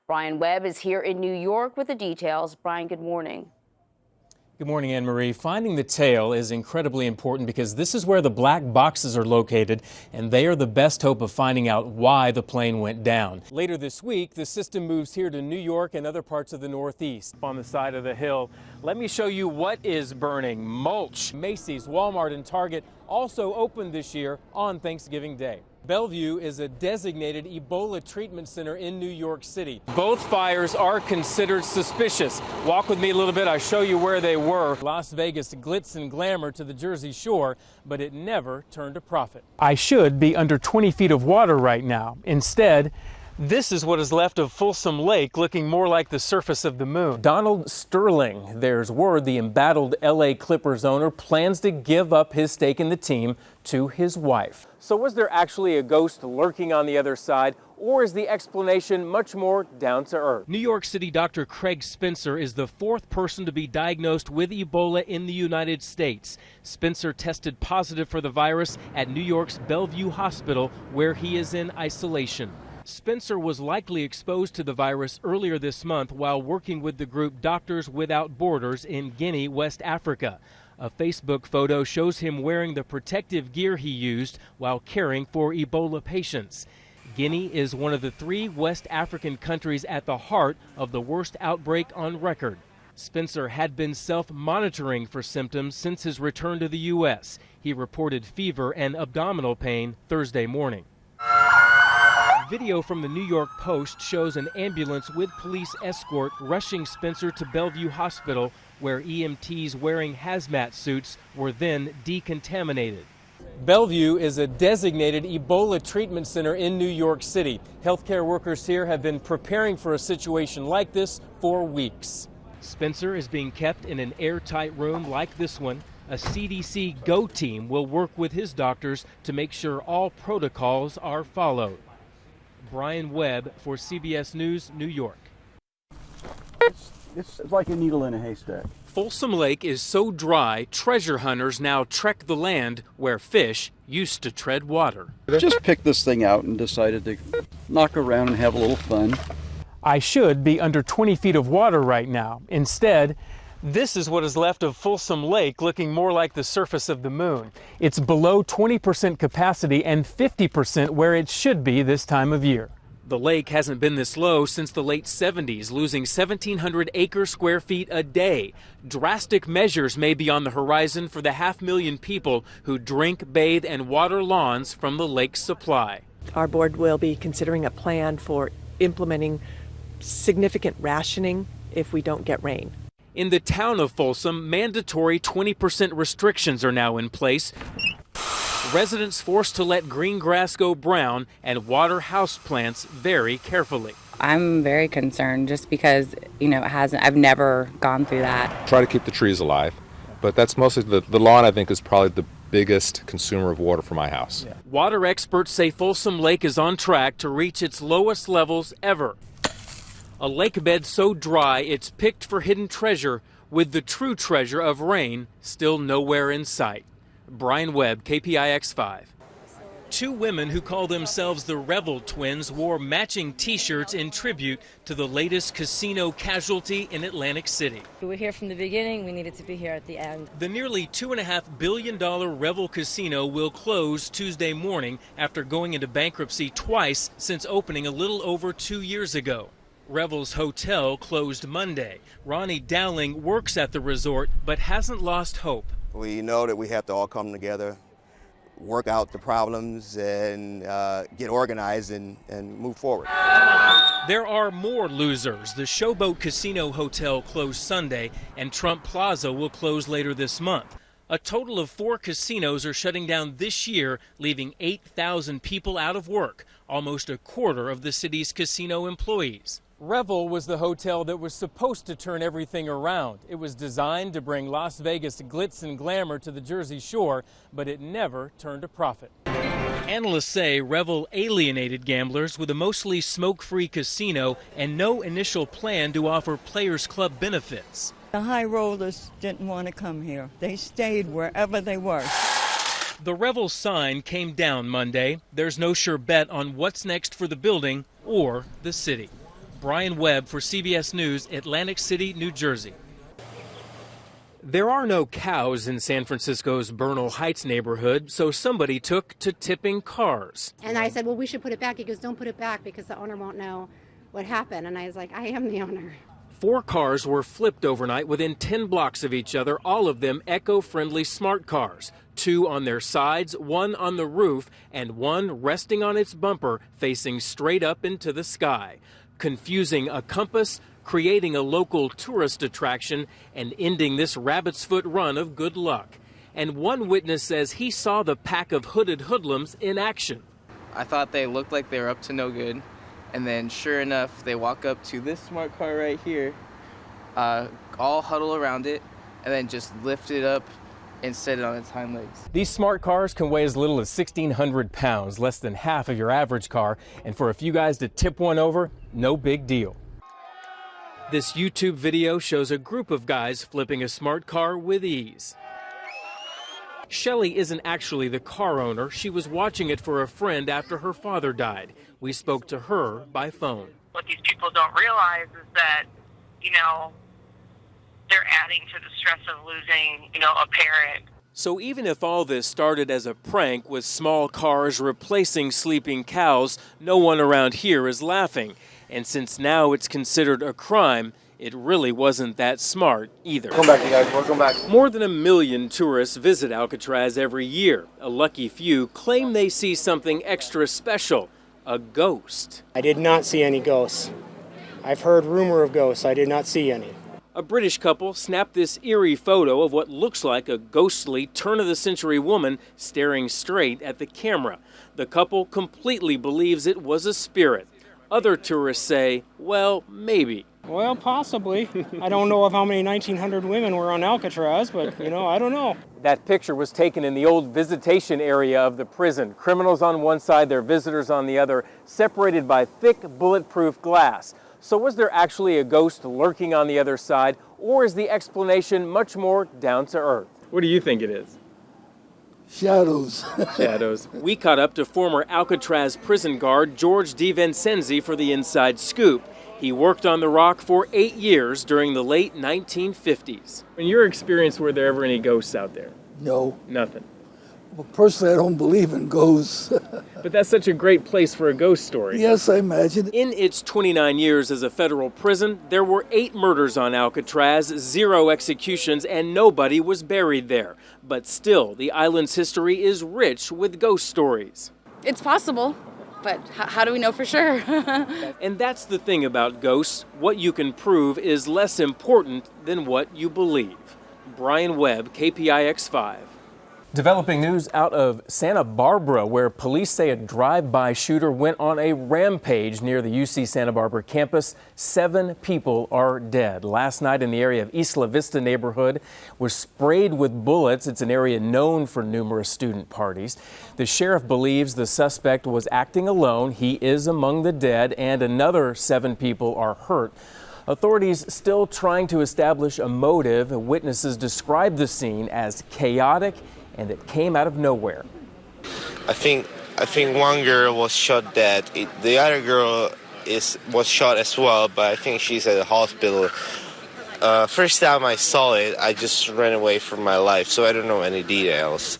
Brian Webb is here in New York with the details. Brian, good morning. Good morning, Anne Marie. Finding the tail is incredibly important because this is where the black boxes are located, and they are the best hope of finding out why the plane went down. Later this week, the system moves here to New York and other parts of the Northeast. On the side of the hill, let me show you what is burning. Mulch. Macy's, Walmart, and Target also opened this year on Thanksgiving Day. Bellevue is a designated Ebola treatment center in New York City. Both fires are considered suspicious. Walk with me a little bit, I'll show you where they were. Las Vegas glitz and glamour to the Jersey Shore, but it never turned a profit. I should be under 20 feet of water right now. Instead, this is what is left of Folsom Lake, looking more like the surface of the moon. Donald Sterling, there's word the embattled LA Clippers owner plans to give up his stake in the team to his wife. So was there actually a ghost lurking on the other side, or is the explanation much more down to earth? New York City Dr. Craig Spencer is the fourth person to be diagnosed with Ebola in the United States. Spencer tested positive for the virus at New York's Bellevue Hospital, where he is in isolation. Spencer was likely exposed to the virus earlier this month while working with the group Doctors Without Borders in Guinea, West Africa. A Facebook photo shows him wearing the protective gear he used while caring for Ebola patients. Guinea is one of the 3 West African countries at the heart of the worst outbreak on record. Spencer had been self-monitoring for symptoms since his return to the U.S. He reported fever and abdominal pain Thursday morning. Video from the New York Post shows an ambulance with police escort rushing Spencer to Bellevue Hospital, where EMTs wearing hazmat suits were then decontaminated. Bellevue is a designated Ebola treatment center in New York City. Healthcare workers here have been preparing for a situation like this for weeks. Spencer is being kept in an airtight room like this one. A CDC GO team will work with his doctors to make sure all protocols are followed. Brian Webb for CBS News, New York. It's like a needle in a haystack. Folsom Lake is so dry, treasure hunters now trek the land where fish used to tread water. Just picked this thing out and decided to knock around and have a little fun. I should be under 20 feet of water right now. Instead, this is what is left of Folsom Lake, looking more like the surface of the moon. It's below 20% capacity and 50% where it should be this time of year. The lake hasn't been this low since the late 70s, losing 1,700 square feet a day. Drastic measures may be on the horizon for the 500,000 people who drink, bathe, and water lawns from the lake's supply. Our board will be considering a plan for implementing significant rationing if we don't get rain. In the town of Folsom, mandatory 20% restrictions are now in place. Residents forced to let green grass go brown and water houseplants very carefully. I'm very concerned just because, I've never gone through that. Try to keep the trees alive, but that's mostly the lawn, I think, is probably the biggest consumer of water for my house. Yeah. Water experts say Folsom Lake is on track to reach its lowest levels ever. A lake bed so dry it's picked for hidden treasure, with the true treasure of rain still nowhere in sight. Brian Webb, KPIX 5. 2 women who call themselves the Revel twins wore matching T-shirts in tribute to the latest casino casualty in Atlantic City. We were here from the beginning. We needed to be here at the end. The nearly $2.5 billion Revel Casino will close Tuesday morning after going into bankruptcy twice since opening a little over 2 years ago. Revel's hotel closed Monday. Ronnie Dowling works at the resort but hasn't lost hope. We know that we have to all come together, work out the problems, and get organized and move forward. There are more losers. The Showboat Casino Hotel closed Sunday, and Trump Plaza will close later this month. A total of 4 casinos are shutting down this year, leaving 8,000 people out of work, almost a quarter of the city's casino employees. Revel was the hotel that was supposed to turn everything around. It was designed to bring Las Vegas glitz and glamour to the Jersey Shore, but it never turned a profit. Analysts say Revel alienated gamblers with a mostly smoke-free casino and no initial plan to offer Players Club benefits. The high rollers didn't want to come here. They stayed wherever they were. The Revel sign came down Monday. There's no sure bet on what's next for the building or the city. Brian Webb for CBS News, Atlantic City, New Jersey. There are no cows in San Francisco's Bernal Heights neighborhood, so somebody took to tipping cars. And I said, well, we should put it back. He goes, don't put it back because the owner won't know what happened. And I was like, I am the owner. 4 cars were flipped overnight within 10 blocks of each other, all of them eco-friendly smart cars. 2 on their sides, 1 on the roof, and 1 resting on its bumper facing straight up into the sky, confusing a compass, creating a local tourist attraction, and ending this rabbit's foot run of good luck. And one witness says he saw the pack of hooded hoodlums in action. I thought they looked like they were up to no good, and then sure enough, they walk up to this smart car right here, all huddle around it, and then just lift it up and set it on its hind legs. These smart cars can weigh as little as 1,600 pounds, less than half of your average car, and for a few guys to tip one over, no big deal. This YouTube video shows a group of guys flipping a smart car with ease. Shelley isn't actually the car owner. She was watching it for a friend after her father died. We spoke to her by phone. What these people don't realize is that, they're adding to the stress of losing, a parent. So even if all this started as a prank with small cars replacing sleeping cows, no one around here is laughing. And since now it's considered a crime, it really wasn't that smart either. Welcome back, you guys. Welcome back. More than 1 million tourists visit Alcatraz every year. A lucky few claim they see something extra special, a ghost. I did not see any ghosts. I've heard rumor of ghosts. I did not see any. A British couple snapped this eerie photo of what looks like a ghostly turn-of-the-century woman staring straight at the camera. The couple completely believes it was a spirit. Other tourists say, well, maybe. Well, possibly. I don't know of how many 1,900 women were on Alcatraz, but, I don't know. That picture was taken in the old visitation area of the prison. Criminals on one side, their visitors on the other, separated by thick, bulletproof glass. So was there actually a ghost lurking on the other side, or is the explanation much more down to earth? What do you think it is? Shadows. Shadows. We caught up to former Alcatraz prison guard George DiVincenzi for the Inside Scoop. He worked on the rock for 8 years during the late 1950s. In your experience, were there ever any ghosts out there? No. Nothing. Well, personally, I don't believe in ghosts. But that's such a great place for a ghost story. Yes, I imagine. In its 29 years as a federal prison, there were 8 murders on Alcatraz, 0 executions, and nobody was buried there. But still, the island's history is rich with ghost stories. It's possible, but how do we know for sure? And that's the thing about ghosts. What you can prove is less important than what you believe. Brian Webb, KPIX5. Developing news out of Santa Barbara, where police say a drive-by shooter went on a rampage near the UC Santa Barbara campus. 7 people are dead. Last night in the area of Isla Vista neighborhood was sprayed with bullets. It's an area known for numerous student parties. The sheriff believes the suspect was acting alone. He is among the dead, and another 7 people are hurt. Authorities still trying to establish a motive. Witnesses describe the scene as chaotic, and it came out of nowhere. I think one girl was shot dead. The other girl was shot as well, but I think she's at the hospital. First time I saw it, I just ran away from my life, so I don't know any details.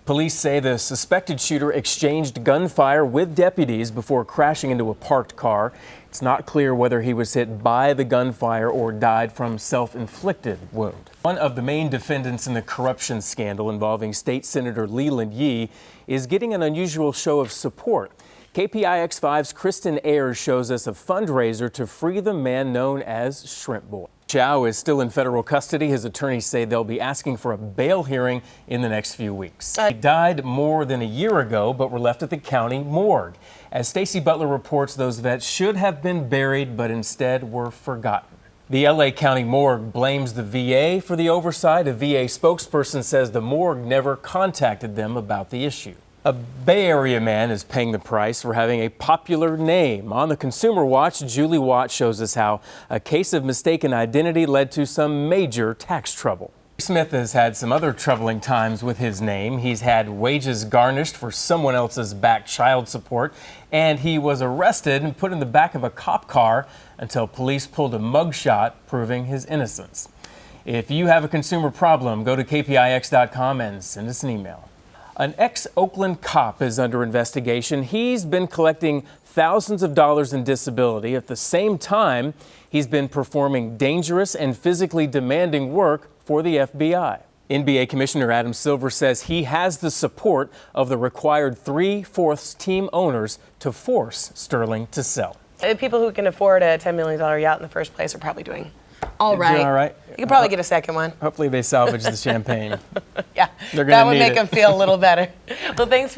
Police say the suspected shooter exchanged gunfire with deputies before crashing into a parked car. It's not clear whether he was hit by the gunfire or died from self-inflicted wound. One of the main defendants in the corruption scandal involving State Senator Leland Yee is getting an unusual show of support. KPIX5's Kristen Ayers shows us a fundraiser to free the man known as Shrimp Boy. Chow is still in federal custody. His attorneys say they'll be asking for a bail hearing in the next few weeks. He died more than a year ago, but were left at the county morgue. As Stacey Butler reports, those vets should have been buried, but instead were forgotten. The LA County morgue blames the VA for the oversight. A VA spokesperson says the morgue never contacted them about the issue. A Bay Area man is paying the price for having a popular name. On the Consumer Watch, Julie Watt shows us how a case of mistaken identity led to some major tax trouble. Smith has had some other troubling times with his name. He's had wages garnished for someone else's back child support, and he was arrested and put in the back of a cop car until police pulled a mugshot proving his innocence. If you have a consumer problem, go to kpix.com and send us an email. An ex-Oakland cop is under investigation. He's been collecting thousands of dollars in disability. At the same time, he's been performing dangerous and physically demanding work for the FBI. NBA Commissioner Adam Silver says he has the support of the required 3/4 team owners to force Sterling to sell. People who can afford a $10 million yacht in the first place are probably doing all right. Doing all right. You could probably get a second one. Hopefully they salvage the champagne. Yeah, They're gonna that would need make it. them feel a little better. Well, thanks for